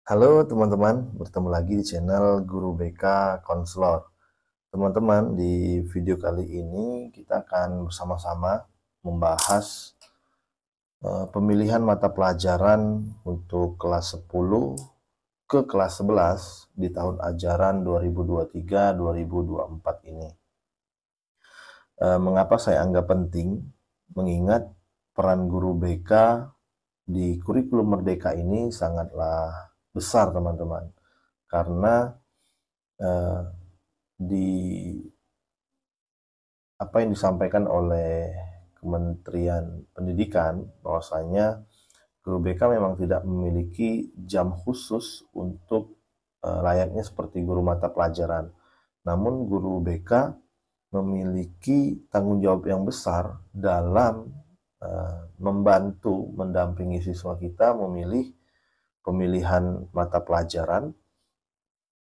Halo teman-teman, bertemu lagi di channel Guru BK Konselor. Teman-teman, di video kali ini kita akan bersama-sama membahas pemilihan mata pelajaran untuk kelas 10 ke kelas 11 di tahun ajaran 2023-2024 ini. Mengapa saya anggap penting? Mengingat peran guru BK di kurikulum Merdeka ini sangatlah besar, teman-teman. Karena eh, di apa yang disampaikan oleh Kementerian Pendidikan bahwasanya guru BK memang tidak memiliki jam khusus untuk layaknya seperti guru mata pelajaran. Namun guru BK memiliki tanggung jawab yang besar dalam membantu mendampingi siswa kita memilih pemilihan mata pelajaran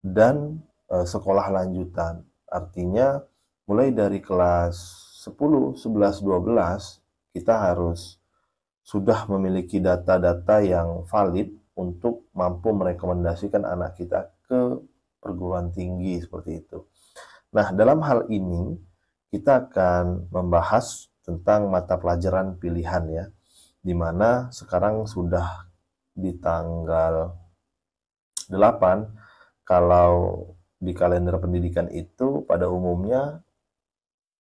dan sekolah lanjutan. Artinya mulai dari kelas 10, 11, 12 kita harus sudah memiliki data-data yang valid untuk mampu merekomendasikan anak kita ke perguruan tinggi seperti itu. Nah, dalam hal ini kita akan membahas tentang mata pelajaran pilihan ya, di mana sekarang sudah di tanggal 8. Kalau di kalender pendidikan itu pada umumnya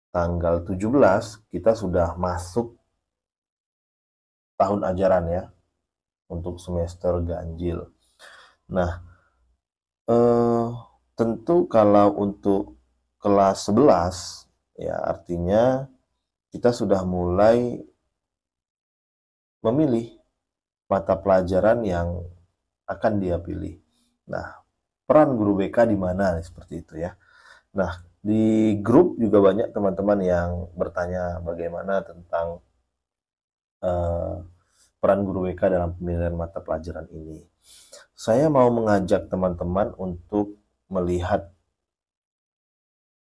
tanggal 17 kita sudah masuk tahun ajaran ya untuk semester ganjil. Nah, eh, tentu kalau untuk kelas 11 ya artinya kita sudah mulai memilih mata pelajaran yang akan dia pilih. Nah, peran guru BK di mana seperti itu ya. Nah, di grup juga banyak teman-teman yang bertanya bagaimana tentang eh, peran guru BK dalam pemilihan mata pelajaran ini. Saya mau mengajak teman-teman untuk melihat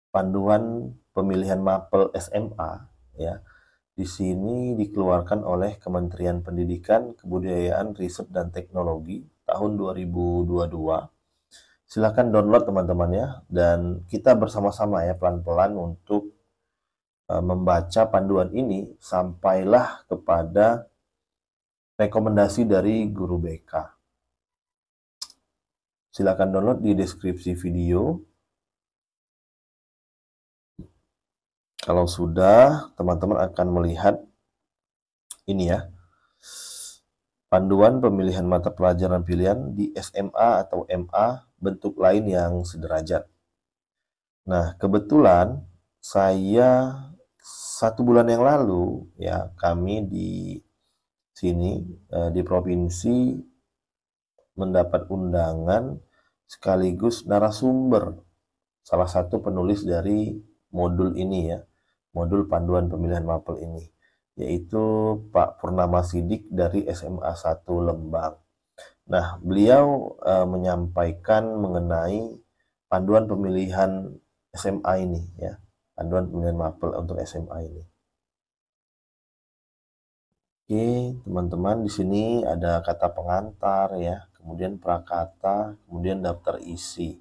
panduan pemilihan mapel SMA ya. Di sini dikeluarkan oleh Kementerian Pendidikan, Kebudayaan, Riset dan Teknologi tahun 2022. Silakan download teman-teman ya dan kita bersama-sama ya pelan-pelan untuk membaca panduan ini sampailah kepada rekomendasi dari guru BK. Silakan download di deskripsi video. Kalau sudah, teman-teman akan melihat ini ya, panduan pemilihan mata pelajaran pilihan di SMA atau MA bentuk lain yang sederajat. Nah, kebetulan saya 1 bulan yang lalu ya kami di sini di provinsi mendapat undangan sekaligus narasumber salah satu penulis dari modul ini ya, modul panduan pemilihan mapel ini, yaitu Pak Purnama Sidik dari SMA 1 Lembang. Nah, beliau menyampaikan mengenai panduan pemilihan SMA ini ya, panduan pemilihan mapel untuk SMA ini. Oke, teman-teman, di sini ada kata pengantar ya, kemudian prakata, kemudian daftar isi.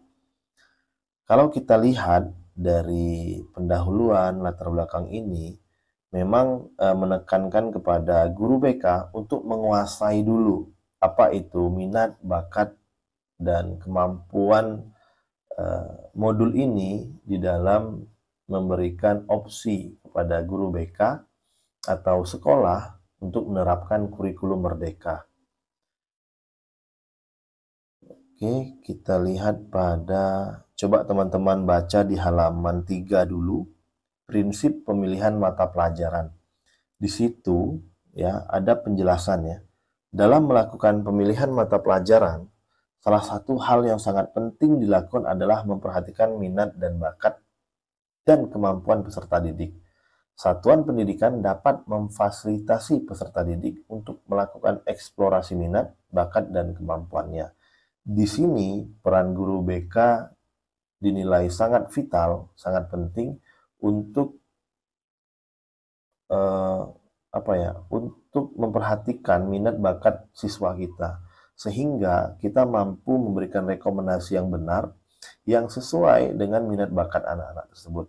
Kalau kita lihat dari pendahuluan latar belakang ini, memang menekankan kepada guru BK untuk menguasai dulu apa itu minat, bakat, dan kemampuan modul ini di dalam memberikan opsi kepada guru BK atau sekolah untuk menerapkan kurikulum merdeka. Oke, kita lihat pada, coba teman-teman baca di halaman 3 dulu, prinsip pemilihan mata pelajaran. Di situ ya ada penjelasannya. Dalam melakukan pemilihan mata pelajaran, salah satu hal yang sangat penting dilakukan adalah memperhatikan minat dan bakat dan kemampuan peserta didik. Satuan pendidikan dapat memfasilitasi peserta didik untuk melakukan eksplorasi minat, bakat, dan kemampuannya. Di sini peran guru BK dinilai sangat vital, sangat penting untuk apa ya, untuk memperhatikan minat bakat siswa kita. sehingga kita mampu memberikan rekomendasi yang benar yang sesuai dengan minat bakat anak-anak tersebut.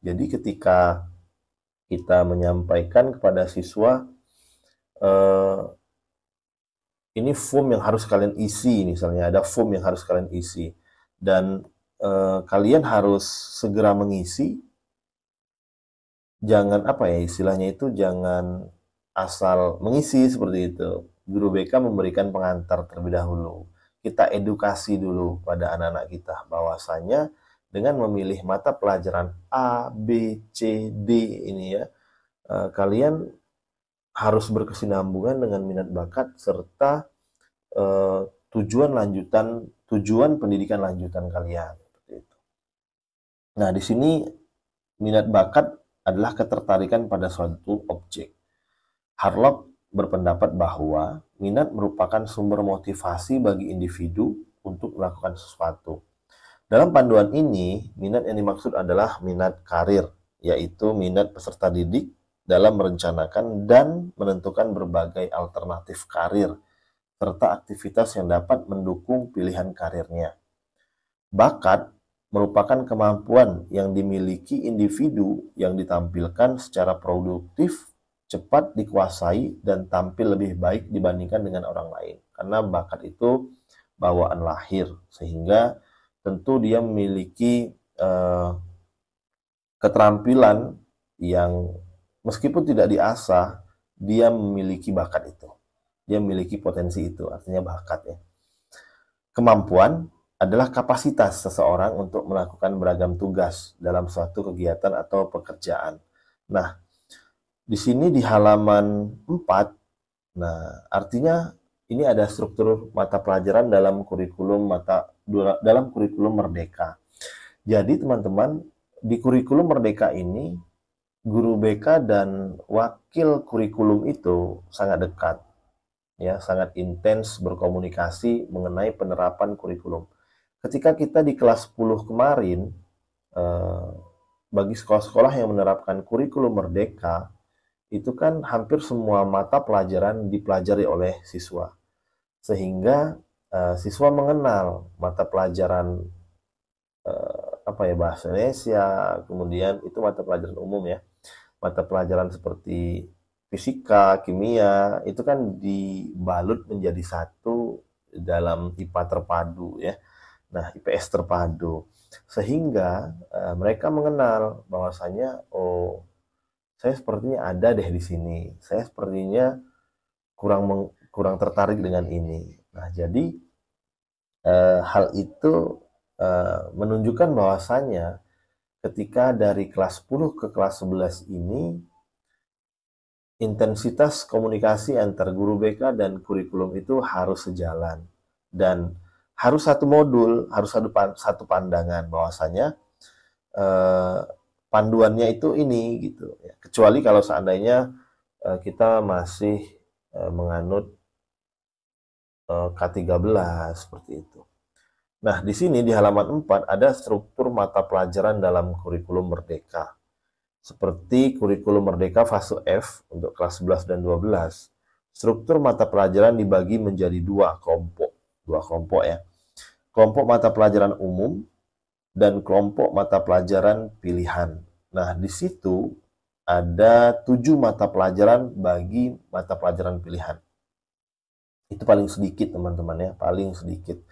Jadi ketika kita menyampaikan kepada siswa, ini form yang harus kalian isi, misalnya ada form yang harus kalian isi, dan kalian harus segera mengisi. Jangan apa ya istilahnya itu, jangan asal mengisi seperti itu. Guru BK memberikan pengantar terlebih dahulu. Kita edukasi dulu pada anak-anak kita bahwasanya dengan memilih mata pelajaran A, B, C, D ini ya, kalian harus berkesinambungan dengan minat bakat serta tujuan pendidikan lanjutan kalian seperti itu. Nah, di sini minat bakat adalah ketertarikan pada suatu objek. Harlock berpendapat bahwa minat merupakan sumber motivasi bagi individu untuk melakukan sesuatu. Dalam panduan ini, minat yang dimaksud adalah minat karir, yaitu minat peserta didik dalam merencanakan dan menentukan berbagai alternatif karir, serta aktivitas yang dapat mendukung pilihan karirnya. Bakat merupakan kemampuan yang dimiliki individu yang ditampilkan secara produktif, cepat dikuasai, dan tampil lebih baik dibandingkan dengan orang lain. Karena bakat itu bawaan lahir, sehingga tentu dia memiliki keterampilan yang meskipun tidak diasah, dia memiliki bakat itu. Dia memiliki potensi itu, artinya bakat ya. Kemampuan adalah kapasitas seseorang untuk melakukan beragam tugas dalam suatu kegiatan atau pekerjaan. Nah, di sini di halaman 4, nah artinya ini ada struktur mata pelajaran dalam kurikulum Merdeka. Jadi teman-teman, di kurikulum Merdeka ini guru BK dan wakil kurikulum itu sangat dekat, ya, sangat intens berkomunikasi mengenai penerapan kurikulum. Ketika kita di kelas 10 kemarin, bagi sekolah-sekolah yang menerapkan kurikulum Merdeka, itu kan hampir semua mata pelajaran dipelajari oleh siswa. Sehingga siswa mengenal mata pelajaran bahasa Indonesia, kemudian itu mata pelajaran umum ya. Mata pelajaran seperti fisika, kimia, itu kan dibalut menjadi satu dalam IPA terpadu ya. Nah, IPS terpadu. Sehingga mereka mengenal bahwasanya, oh, saya sepertinya ada deh di sini. Saya sepertinya kurang tertarik dengan ini. Nah, jadi hal itu menunjukkan bahwasanya ketika dari kelas 10 ke kelas 11 ini, intensitas komunikasi antar guru BK dan kurikulum itu harus sejalan. Dan harus satu modul, harus satu pandangan bahwasanya panduannya itu ini gitu ya. Kecuali kalau seandainya kita masih menganut K13 seperti itu. Nah, di sini di halaman 4 ada struktur mata pelajaran dalam kurikulum Merdeka. Seperti kurikulum Merdeka fase F untuk kelas 11 dan 12. Struktur mata pelajaran dibagi menjadi dua kelompok ya. Kelompok mata pelajaran umum dan kelompok mata pelajaran pilihan. Nah, di situ ada 7 mata pelajaran bagi mata pelajaran pilihan. Itu paling sedikit teman-teman ya, paling sedikit.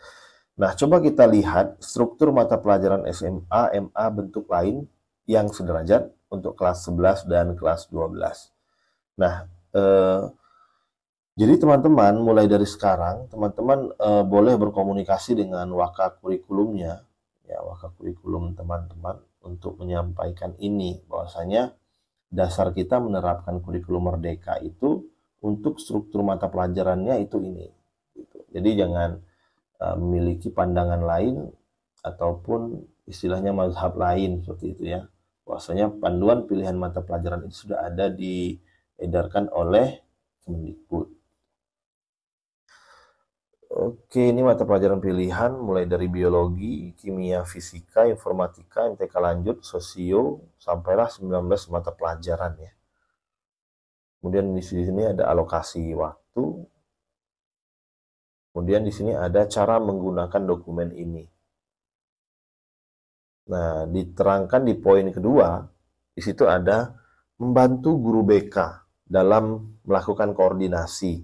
Nah, coba kita lihat struktur mata pelajaran SMA, MA bentuk lain yang sederajat untuk kelas 11 dan kelas 12. Nah, jadi teman-teman mulai dari sekarang, teman-teman boleh berkomunikasi dengan waka kurikulumnya, ya waka kurikulum teman-teman untuk menyampaikan ini, bahwasanya dasar kita menerapkan kurikulum Merdeka itu untuk struktur mata pelajarannya itu ini. Gitu. Jadi jangan memiliki pandangan lain ataupun istilahnya mazhab lain seperti itu ya. Bahwasanya panduan pilihan mata pelajaran itu sudah ada diedarkan oleh Kemendikbud. Oke, ini mata pelajaran pilihan mulai dari biologi, kimia, fisika, informatika, MTK lanjut, sosio, sampailah 19 mata pelajaran ya. Kemudian di sini ada alokasi waktu, Kemudian di sini ada cara menggunakan dokumen ini. Nah, diterangkan di poin kedua, di situ ada membantu guru BK dalam melakukan koordinasi,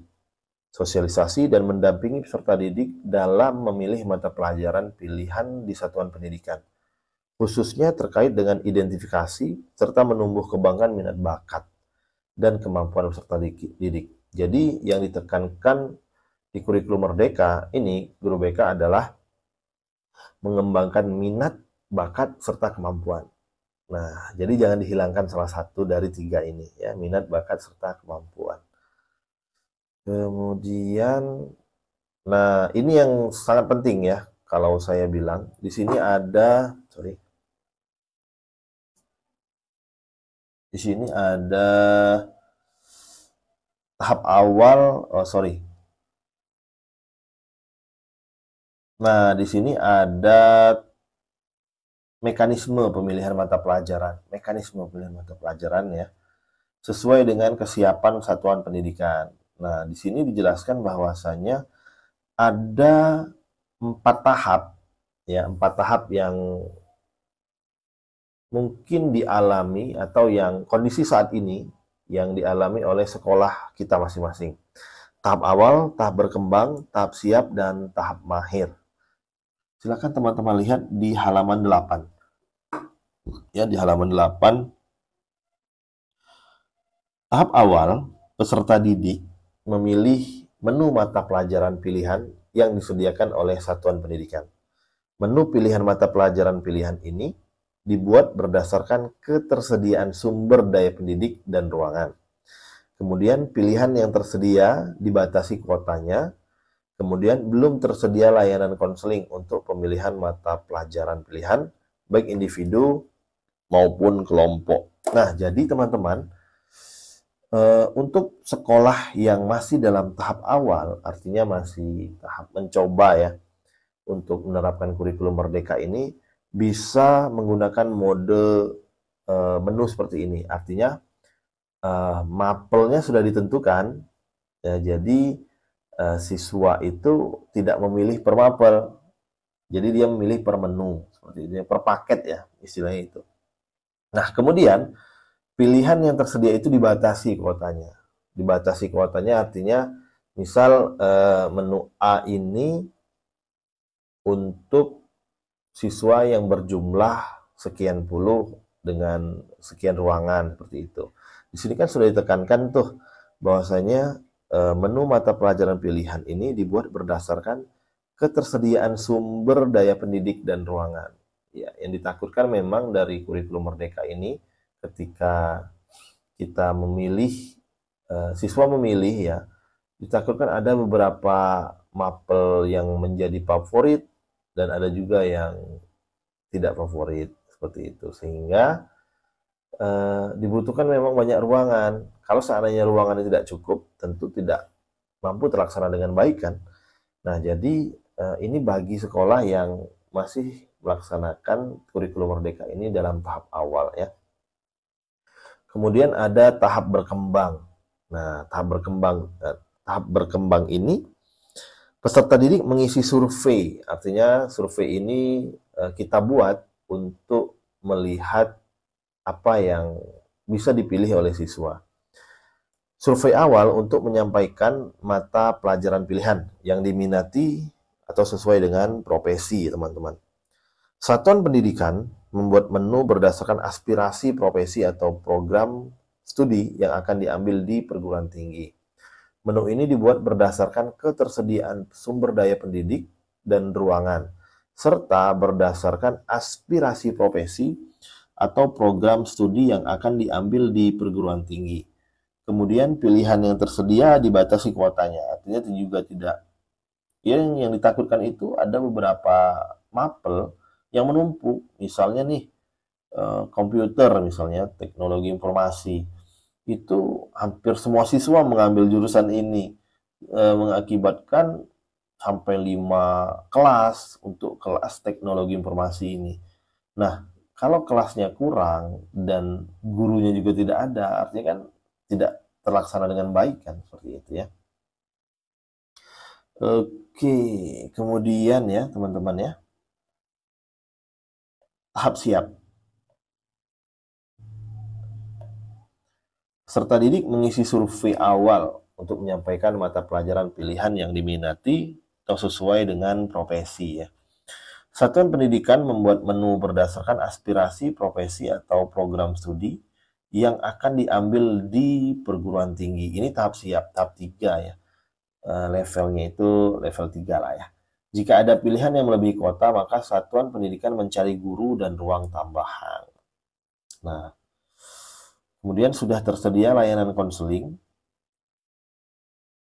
sosialisasi, dan mendampingi peserta didik dalam memilih mata pelajaran pilihan di satuan pendidikan, khususnya terkait dengan identifikasi serta menumbuh kembangkan minat bakat dan kemampuan peserta didik. Jadi yang ditekankan di kurikulum Merdeka ini, guru BK adalah mengembangkan minat, bakat, serta kemampuan. Nah, jadi jangan dihilangkan salah satu dari tiga ini, ya, minat, bakat, serta kemampuan. Kemudian, nah ini yang sangat penting ya, kalau saya bilang, di sini ada, di sini ada tahap awal, Nah, di sini ada mekanisme pemilihan mata pelajaran, ya, sesuai dengan kesiapan satuan pendidikan. Nah, di sini dijelaskan bahwasanya ada 4 tahap, ya, 4 tahap yang mungkin dialami atau yang kondisi saat ini yang dialami oleh sekolah kita masing-masing. Tahap awal, tahap berkembang, tahap siap, dan tahap mahir. Silakan teman-teman lihat di halaman 8. Ya, di halaman 8. Tahap awal, peserta didik memilih menu mata pelajaran pilihan yang disediakan oleh satuan pendidikan. Menu pilihan mata pelajaran pilihan ini dibuat berdasarkan ketersediaan sumber daya pendidik dan ruangan. Kemudian pilihan yang tersedia dibatasi kuotanya. Kemudian belum tersedia layanan konseling untuk pemilihan mata pelajaran pilihan, baik individu maupun kelompok. Nah, jadi teman-teman, untuk sekolah yang masih dalam tahap awal, artinya masih tahap mencoba ya, untuk menerapkan kurikulum Merdeka ini, bisa menggunakan mode menu seperti ini. Artinya, mapelnya sudah ditentukan, ya, jadi siswa itu tidak memilih per mapel, jadi dia memilih per menu, seperti ini, per paket ya, istilahnya itu. Nah, kemudian pilihan yang tersedia itu dibatasi kuotanya. Dibatasi kuotanya artinya misal menu A ini untuk siswa yang berjumlah sekian puluh dengan sekian ruangan, seperti itu. Di sini kan sudah ditekankan tuh bahwasanya menu mata pelajaran pilihan ini dibuat berdasarkan ketersediaan sumber daya pendidik dan ruangan. Ya, yang ditakutkan memang dari kurikulum Merdeka ini, ketika kita memilih, siswa memilih ya, ditakutkan ada beberapa mapel yang menjadi favorit dan ada juga yang tidak favorit, seperti itu. Sehingga dibutuhkan memang banyak ruangan. Kalau seandainya ruangannya tidak cukup, tentu tidak mampu terlaksana dengan baik kan. Nah, jadi ini bagi sekolah yang masih melaksanakan kurikulum Merdeka ini dalam tahap awal ya. Kemudian ada tahap berkembang. Nah, tahap berkembang ini peserta didik mengisi survei. Artinya survei ini kita buat untuk melihat apa yang bisa dipilih oleh siswa. Survei awal untuk menyampaikan mata pelajaran pilihan yang diminati atau sesuai dengan profesi, teman-teman. Satuan pendidikan membuat menu berdasarkan aspirasi profesi atau program studi yang akan diambil di perguruan tinggi. Menu ini dibuat berdasarkan ketersediaan sumber daya pendidik dan ruangan, serta berdasarkan aspirasi profesi atau program studi yang akan diambil di perguruan tinggi. Kemudian pilihan yang tersedia dibatasi kuotanya, artinya juga tidak. Yang ditakutkan itu ada beberapa mapel yang menumpuk, misalnya nih komputer, misalnya teknologi informasi, itu hampir semua siswa mengambil jurusan ini, mengakibatkan sampai 5 kelas untuk kelas teknologi informasi ini. Nah, kalau kelasnya kurang dan gurunya juga tidak ada, artinya kan tidak terlaksana dengan baik kan, seperti itu ya. Oke, kemudian ya teman-teman ya, tahap siap. Peserta didik mengisi survei awal untuk menyampaikan mata pelajaran pilihan yang diminati atau sesuai dengan profesi ya. Satuan pendidikan membuat menu berdasarkan aspirasi profesi atau program studi yang akan diambil di perguruan tinggi. Ini tahap siap, tahap 3 ya. Levelnya itu level 3 lah ya. Jika ada pilihan yang melebihi kuota, maka satuan pendidikan mencari guru dan ruang tambahan. Nah, kemudian sudah tersedia layanan konseling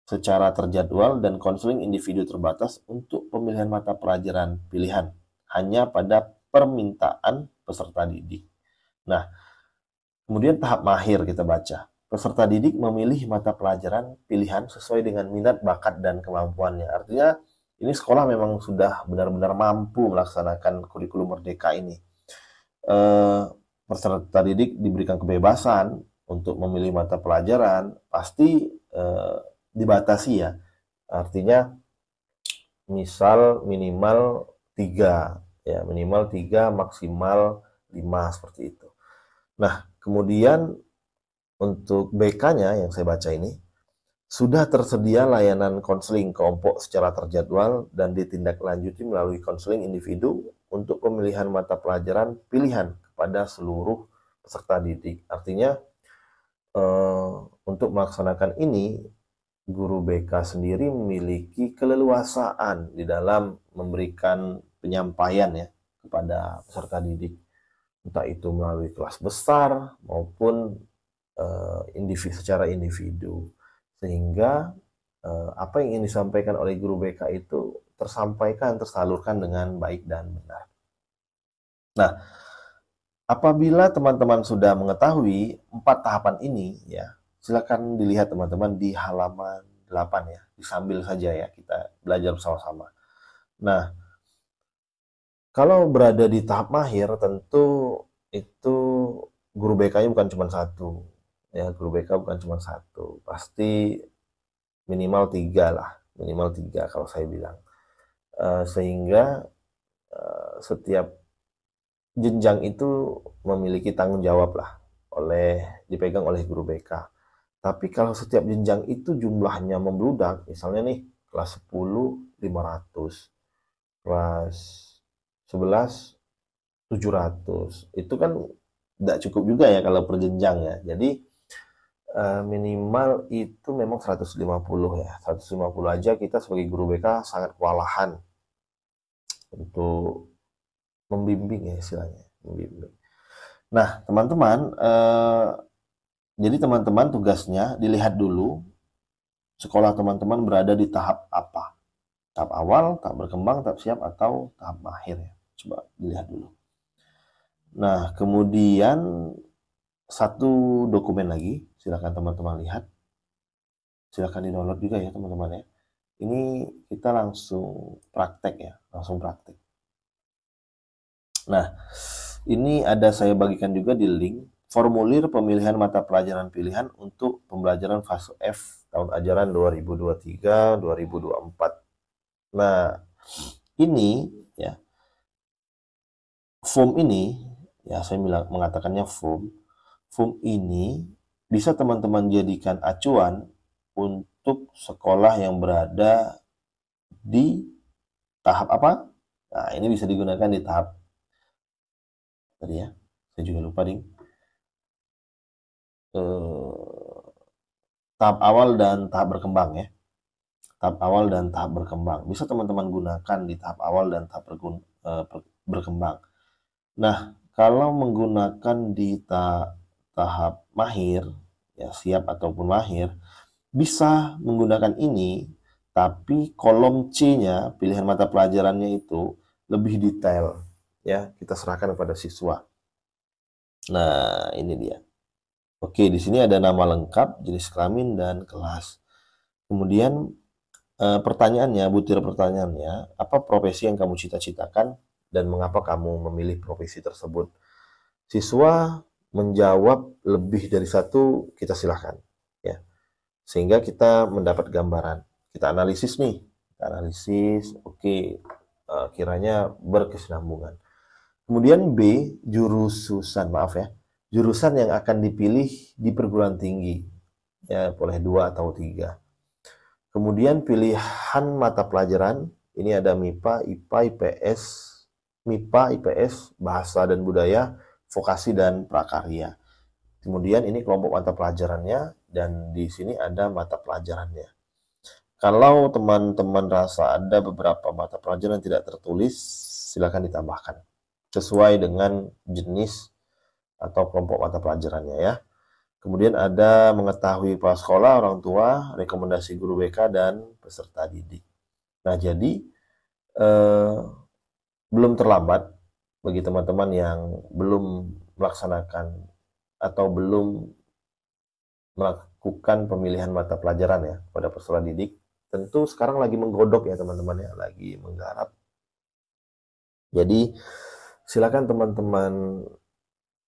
secara terjadwal dan konseling individu terbatas untuk pemilihan mata pelajaran pilihan hanya pada permintaan peserta didik. Nah, kemudian tahap mahir kita baca. Peserta didik memilih mata pelajaran pilihan sesuai dengan minat, bakat, dan kemampuannya. Artinya, ini sekolah memang sudah benar-benar mampu melaksanakan kurikulum merdeka ini. Peserta didik diberikan kebebasan untuk memilih mata pelajaran, pasti dibatasi ya. Artinya, misal minimal 3, ya minimal 3, maksimal 5, seperti itu. Nah, kemudian untuk BK-nya yang saya baca ini, sudah tersedia layanan konseling kelompok secara terjadwal dan ditindaklanjuti melalui konseling individu untuk pemilihan mata pelajaran pilihan kepada seluruh peserta didik. Artinya, untuk melaksanakan ini, guru BK sendiri memiliki keleluasaan di dalam memberikan penyampaian ya kepada peserta didik, entah itu melalui kelas besar maupun secara individu, sehingga apa yang ingin disampaikan oleh guru BK itu tersampaikan, tersalurkan dengan baik dan benar. Nah, apabila teman-teman sudah mengetahui 4 tahapan ini ya, silakan dilihat teman-teman di halaman 8 ya, disambil saja ya, kita belajar bersama-sama. Nah, kalau berada di tahap mahir, tentu itu guru BK-nya bukan cuma satu. Ya, guru BK bukan cuma satu, pasti minimal 3 lah, minimal 3 kalau saya bilang. Sehingga setiap jenjang itu memiliki tanggung jawab lah dipegang oleh guru BK. Tapi kalau setiap jenjang itu jumlahnya membludak, misalnya nih kelas 10 500, kelas 11 700, itu kan tidak cukup juga ya kalau per jenjang ya. Jadi minimal itu memang 150 ya. 150 aja kita sebagai guru BK sangat kewalahan untuk membimbing ya istilahnya, membimbing. Nah, teman-teman, jadi teman-teman tugasnya dilihat dulu sekolah teman-teman berada di tahap apa. Tahap awal, tahap berkembang, tahap siap, atau tahap mahir ya. Coba dilihat dulu. Nah, kemudian satu dokumen lagi, silakan teman-teman lihat. Silakan di-download juga ya teman-teman ya. Ini kita langsung praktek ya, langsung praktek. Nah, ini ada saya bagikan juga di link formulir pemilihan mata pelajaran pilihan untuk pembelajaran fase F tahun ajaran 2023-2024. Nah, ini ya, form ini ya, saya mengatakannya form ini bisa teman-teman jadikan acuan untuk sekolah yang berada di tahap apa? Nah, ini bisa digunakan di tahap tadi ya, saya juga lupa ding. Tahap awal dan tahap berkembang ya. Tahap awal dan tahap berkembang. Bisa teman-teman gunakan di tahap awal dan tahap berkembang. Nah, kalau menggunakan di tahap mahir, ya siap ataupun mahir, bisa menggunakan ini, tapi kolom C-nya, pilihan mata pelajarannya itu lebih detail. Ya, kita serahkan kepada siswa. Nah, ini dia. Oke, di sini ada nama lengkap, jenis kelamin, dan kelas. Kemudian pertanyaannya, butir pertanyaannya, apa profesi yang kamu cita-citakan dan mengapa kamu memilih profesi tersebut? Siswa menjawab lebih dari satu, kita silahkan ya, sehingga kita mendapat gambaran. Kita analisis nih, analisis, oke, kiranya berkesinambungan. Kemudian B, jurusan yang akan dipilih di perguruan tinggi, ya boleh 2 atau 3. Kemudian pilihan mata pelajaran, ini ada MIPA, IPA, IPS, Bahasa dan Budaya, Vokasi dan Prakarya. Kemudian ini kelompok mata pelajarannya, dan di sini ada mata pelajarannya. Kalau teman-teman rasa ada beberapa mata pelajaran yang tidak tertulis, silakan ditambahkan sesuai dengan jenis atau kelompok mata pelajarannya ya. Kemudian ada mengetahui kepala sekolah, orang tua, rekomendasi guru BK, dan peserta didik. Nah, jadi belum terlambat bagi teman-teman yang belum melaksanakan atau belum melakukan pemilihan mata pelajaran ya pada peserta didik. Tentu sekarang lagi menggodok ya teman-teman ya, lagi menggarap. Jadi silakan teman-teman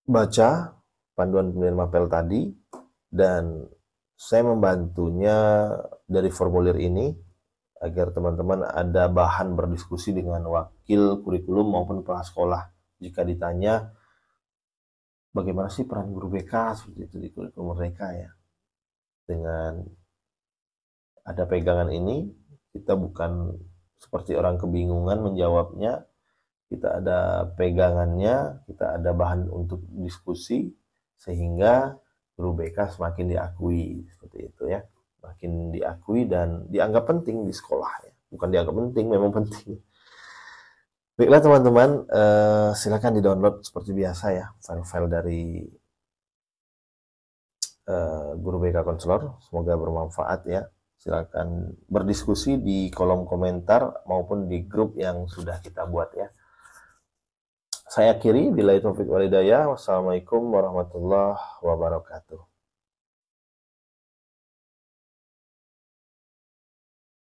baca panduan pemilihan mapel tadi, dan saya membantunya dari formulir ini agar teman-teman ada bahan berdiskusi dengan wakil kurikulum maupun kepala sekolah jika ditanya bagaimana sih peran guru BK seperti itu di kurikulum mereka ya. Dengan ada pegangan ini, kita bukan seperti orang kebingungan menjawabnya, kita ada pegangannya, kita ada bahan untuk diskusi, sehingga guru BK semakin diakui, seperti itu ya. Makin diakui dan dianggap penting di sekolah ya. Bukan dianggap penting, memang penting. Baiklah teman-teman, silakan di-download seperti biasa ya, file-file dari Guru BK Konselor. Semoga bermanfaat ya. Silakan berdiskusi di kolom komentar maupun di grup yang sudah kita buat ya. Saya akhiri, billahi taufiq wal hidayah. Wassalamualaikum warahmatullahi wabarakatuh.